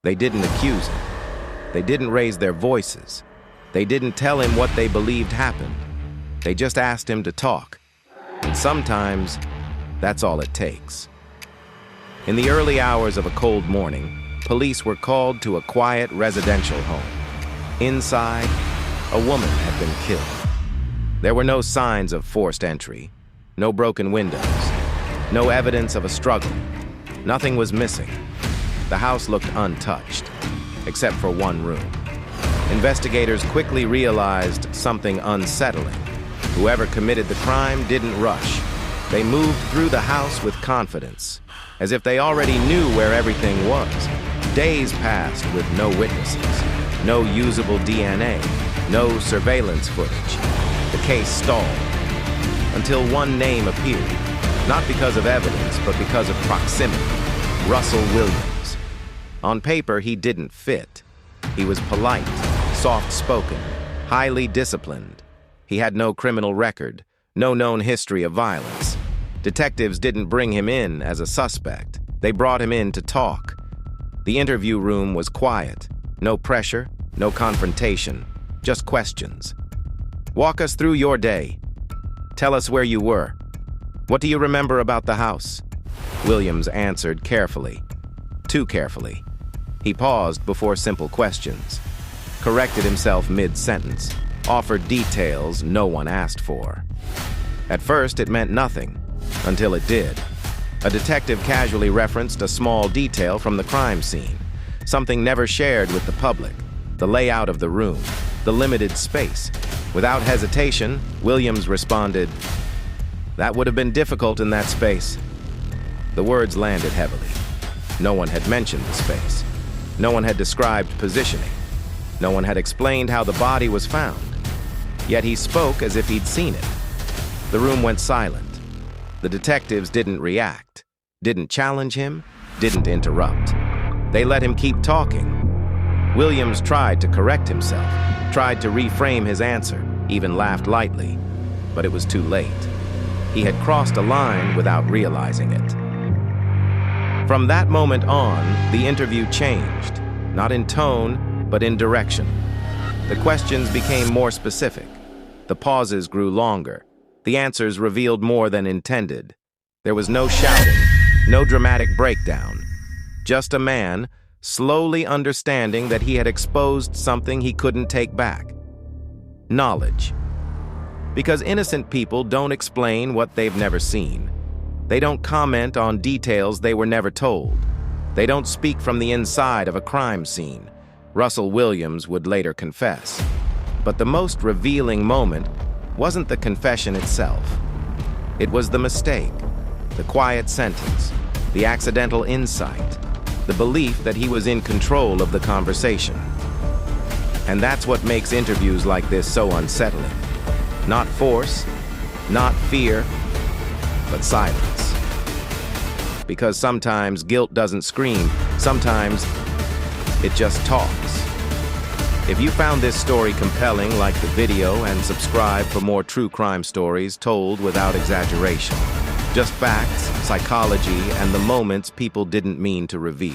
They didn't accuse him. They didn't raise their voices. They didn't tell him what they believed happened. They just asked him to talk. And sometimes, that's all it takes. In the early hours of a cold morning, police were called to a quiet residential home. Inside, a woman had been killed. There were no signs of forced entry, no broken windows, no evidence of a struggle. Nothing was missing. The house looked untouched, except for one room. Investigators quickly realized something unsettling. Whoever committed the crime didn't rush. They moved through the house with confidence, as if they already knew where everything was. Days passed with no witnesses, no usable DNA, no surveillance footage. The case stalled, until one name appeared, not because of evidence, but because of proximity: Russell Williams. On paper, he didn't fit. He was polite, soft-spoken, highly disciplined. He had no criminal record, no known history of violence. Detectives didn't bring him in as a suspect. They brought him in to talk. The interview room was quiet. No pressure, no confrontation, just questions. Walk us through your day. Tell us where you were. What do you remember about the house? Williams answered carefully. Too carefully. He paused before simple questions, corrected himself mid-sentence, offered details no one asked for. At first, it meant nothing, until it did. A detective casually referenced a small detail from the crime scene, something never shared with the public: the layout of the room, the limited space. Without hesitation, Williams responded, "That would have been difficult in that space." The words landed heavily. No one had mentioned the space. No one had described positioning. No one had explained how the body was found. Yet he spoke as if he'd seen it. The room went silent. The detectives didn't react, didn't challenge him, didn't interrupt. They let him keep talking. Williams tried to correct himself, tried to reframe his answer, even laughed lightly, but it was too late. He had crossed a line without realizing it. From that moment on, the interview changed, not in tone, but in direction. The questions became more specific. The pauses grew longer. The answers revealed more than intended. There was no shouting, no dramatic breakdown. Just a man slowly understanding that he had exposed something he couldn't take back. Knowledge. Because innocent people don't explain what they've never seen. They don't comment on details they were never told. They don't speak from the inside of a crime scene. Russell Williams would later confess. But the most revealing moment wasn't the confession itself. It was the mistake, the quiet sentence, the accidental insight, the belief that he was in control of the conversation. And that's what makes interviews like this so unsettling. Not force, not fear, but silence. Because sometimes guilt doesn't scream, sometimes it just talks. If you found this story compelling, like the video and subscribe for more true crime stories told without exaggeration. Just facts, psychology, and the moments people didn't mean to reveal.